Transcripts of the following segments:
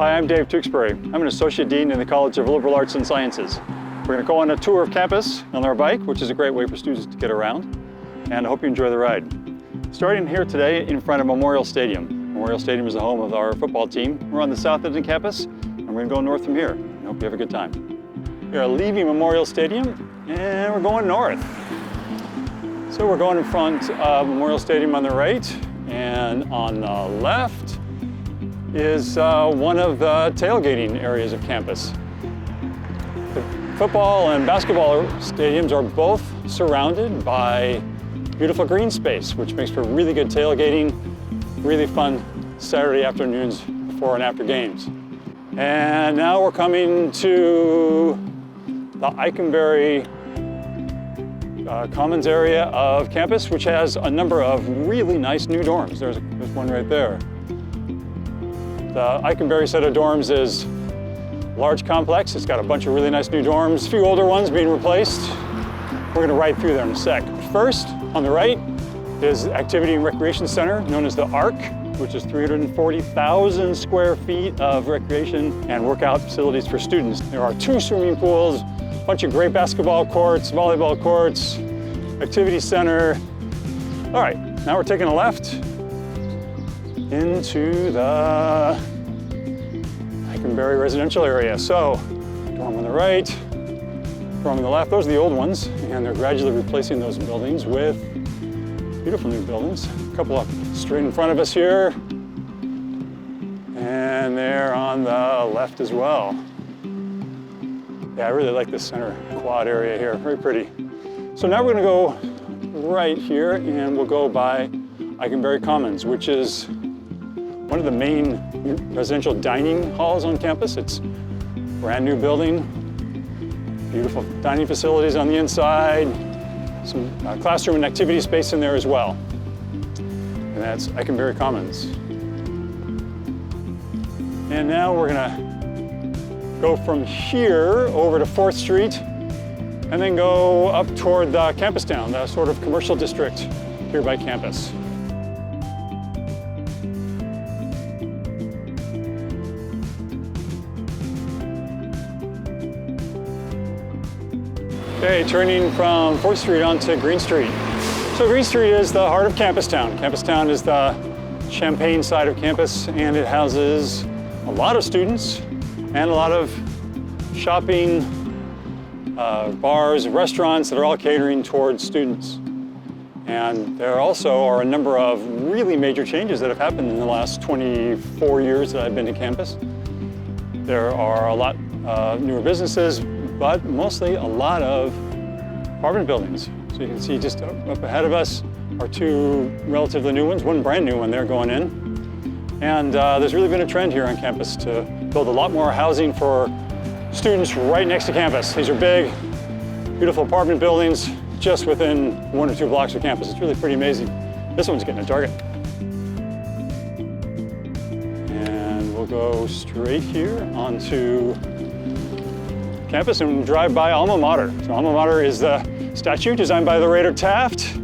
Hi, I'm Dave Tewksbury. I'm an Associate Dean in the College of Liberal Arts and Sciences. We're going to go on a tour of campus on our bike, which is a great way for students to get around, and I hope you enjoy the ride. Starting here today in front of Memorial Stadium. Memorial Stadium is the home of our football team. We're on the south end of campus, and we're going to go north from here. I hope you have a good time. We are leaving Memorial Stadium, and we're going north. So we're going in front of Memorial Stadium on the right, and on the left is one of the tailgating areas of campus. The football and basketball stadiums are both surrounded by beautiful green space, which makes for really good tailgating, really fun Saturday afternoons before and after games. And now we're coming to the Eikenberry Commons area of campus, which has a number of really nice new dorms. There's one right there. The Eikenberry set of dorms is a large complex. It's got a bunch of really nice new dorms, a few older ones being replaced. We're going to ride through them in a sec. First, on the right, is the Activity and Recreation Center, known as the ARC, which is 340,000 square feet of recreation and workout facilities for students. There are 2 swimming pools, a bunch of great basketball courts, volleyball courts, activity center. All right, now we're taking a left into the Eikenberry residential area. So, dorm on the right, dorm on the left. Those are the old ones, and they're gradually replacing those buildings with beautiful new buildings. A couple up straight in front of us here, and they're on the left as well. Yeah, I really like this center quad area here, very pretty. So now we're gonna go right here, and we'll go by Eikenberry Commons, which is one of the main residential dining halls on campus. It's a brand new building, beautiful dining facilities on the inside, some classroom and activity space in there as well. And that's Eikenberry Commons. And now we're gonna go from here over to 4th Street and then go up toward the campustown, the sort of commercial district here by campus. Okay, turning from 4th Street onto Green Street. So Green Street is the heart of Campustown. Campustown is the Champaign side of campus, and it houses a lot of students and a lot of shopping, bars, restaurants that are all catering towards students. And there also are a number of really major changes that have happened in the last 24 years that I've been to campus. There are a lot newer businesses, but mostly a lot of apartment buildings. So you can see just up ahead of us are 2 relatively new ones, one brand new one there going in. And there's really been a trend here on campus to build a lot more housing for students right next to campus. These are big, beautiful apartment buildings just within 1 or 2 blocks of campus. It's really pretty amazing. This one's getting a target. And we'll go straight here onto campus and drive by Alma Mater. So Alma Mater is the statue designed by the Raider Taft,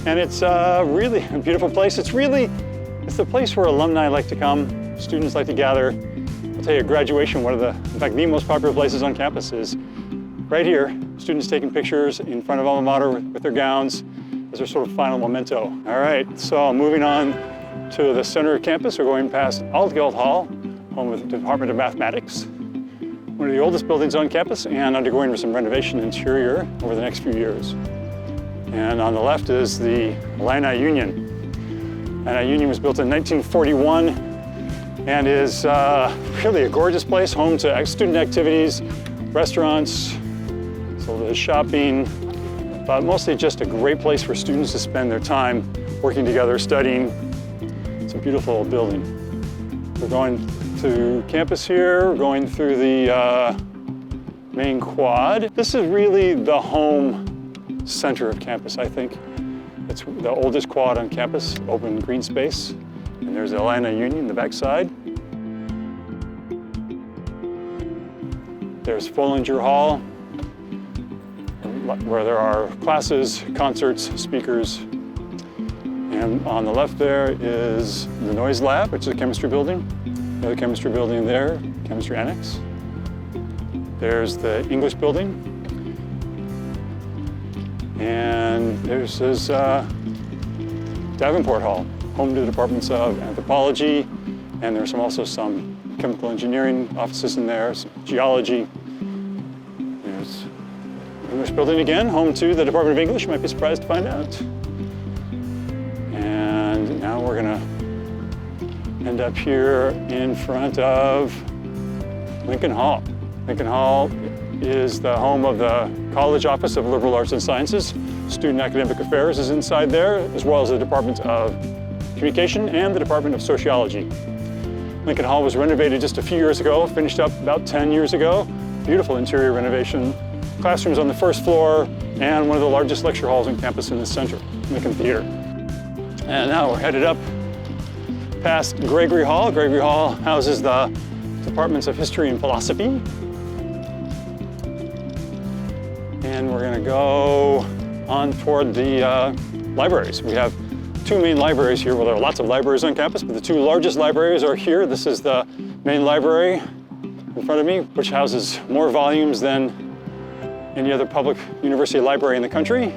and it's really a beautiful place. It's the place where alumni like to come, students like to gather. I'll tell you, graduation, in fact, the most popular places on campus is right here. Students taking pictures in front of Alma Mater with their gowns as their sort of final memento. All right, so moving on to the center of campus, we're going past Altgeld Hall, home of the Department of Mathematics, one of the oldest buildings on campus, and undergoing some renovation interior over the next few years. And on the left is the Illini Union. Illini Union was built in 1941 and is really a gorgeous place, home to student activities, restaurants, so there's shopping, but mostly just a great place for students to spend their time working together, studying. It's a beautiful building. We're going to campus here, we're going through the main quad. This is really the home center of campus, I think. It's the oldest quad on campus, open green space. And there's the Illini Union in the backside. There's Follinger Hall, where there are classes, concerts, speakers. And on the left there is the Noise Lab, which is a chemistry building. The chemistry building there, chemistry annex. There's the English building. And there's this Davenport Hall, home to the departments of anthropology, and there's also some chemical engineering offices in there, some geology. There's the English building again, home to the Department of English, you might be surprised to find out. And now we're gonna end up here in front of Lincoln Hall. Lincoln Hall is the home of the College Office of Liberal Arts and Sciences. Student Academic Affairs is inside there, as well as the Department of Communication and the Department of Sociology. Lincoln Hall was renovated just a few years ago, finished up about 10 years ago. Beautiful interior renovation. Classrooms on the first floor and one of the largest lecture halls on campus in the center, Lincoln Theater. And now we're headed up past Gregory Hall. Gregory Hall houses the Departments of History and Philosophy. And we're gonna go on toward the libraries. We have two main libraries here. Well, there are lots of libraries on campus, but the two largest libraries are here. This is the main library in front of me, which houses more volumes than any other public university library in the country.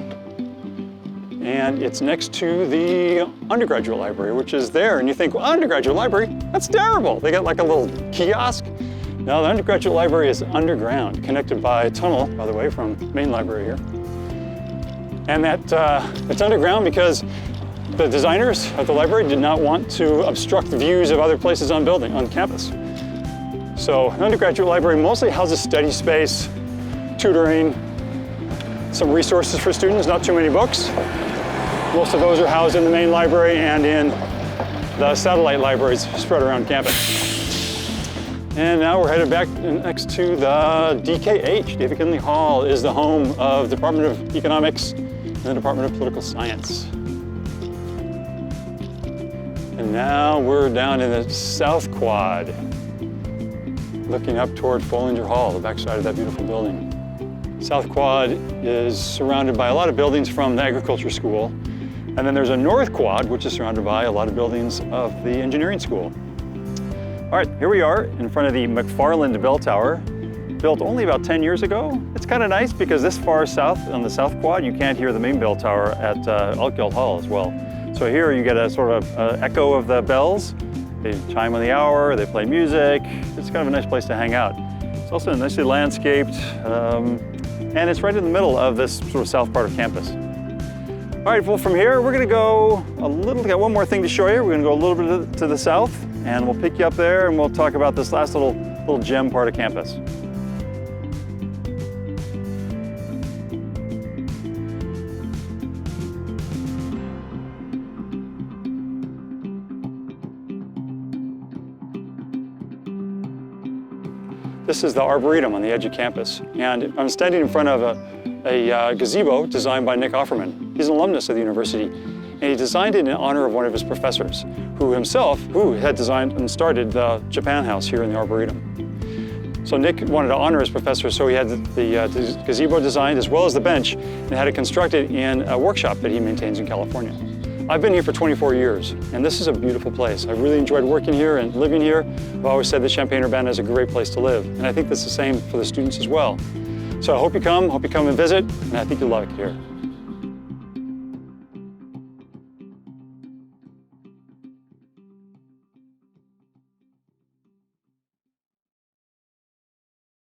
And it's next to the undergraduate library, which is there. And you think, well, undergraduate library, that's terrible. They got like a little kiosk. No, the undergraduate library is underground, connected by a tunnel, by the way, from the main library here. And it's underground because the designers of the library did not want to obstruct the views of other places on campus. So the undergraduate library mostly houses study space, tutoring, some resources for students, not too many books. Most of those are housed in the main library and in the satellite libraries spread around campus. And now we're headed back next to the DKH. David Kinley Hall is the home of the Department of Economics and the Department of Political Science. And now we're down in the South Quad, looking up toward Follinger Hall, the backside of that beautiful building. South Quad is surrounded by a lot of buildings from the agriculture school. And then there's a North Quad, which is surrounded by a lot of buildings of the engineering school. All right, here we are in front of the McFarland bell tower, built only about 10 years ago. It's kind of nice because this far south on the South Quad, you can't hear the main bell tower at Altgeld Hall as well. So here you get a sort of echo of the bells. They chime on the hour, they play music. It's kind of a nice place to hang out. It's also nicely landscaped, and it's right in the middle of this sort of south part of campus. All right, well, from here, we're gonna go got one more thing to show you. We're gonna go a little bit to the south, and we'll pick you up there, and we'll talk about this last little gem part of campus. This is the Arboretum on the edge of campus, and I'm standing in front of a gazebo designed by Nick Offerman. He's an alumnus of the university, and he designed it in honor of one of his professors, who had designed and started the Japan House here in the Arboretum. So Nick wanted to honor his professor, so he had the gazebo designed as well as the bench, and had it constructed in a workshop that he maintains in California. I've been here for 24 years, and this is a beautiful place. I've really enjoyed working here and living here. I've always said that Champaign-Urbana is a great place to live, and I think that's the same for the students as well. So I hope you come and visit, and I think you'll like it here.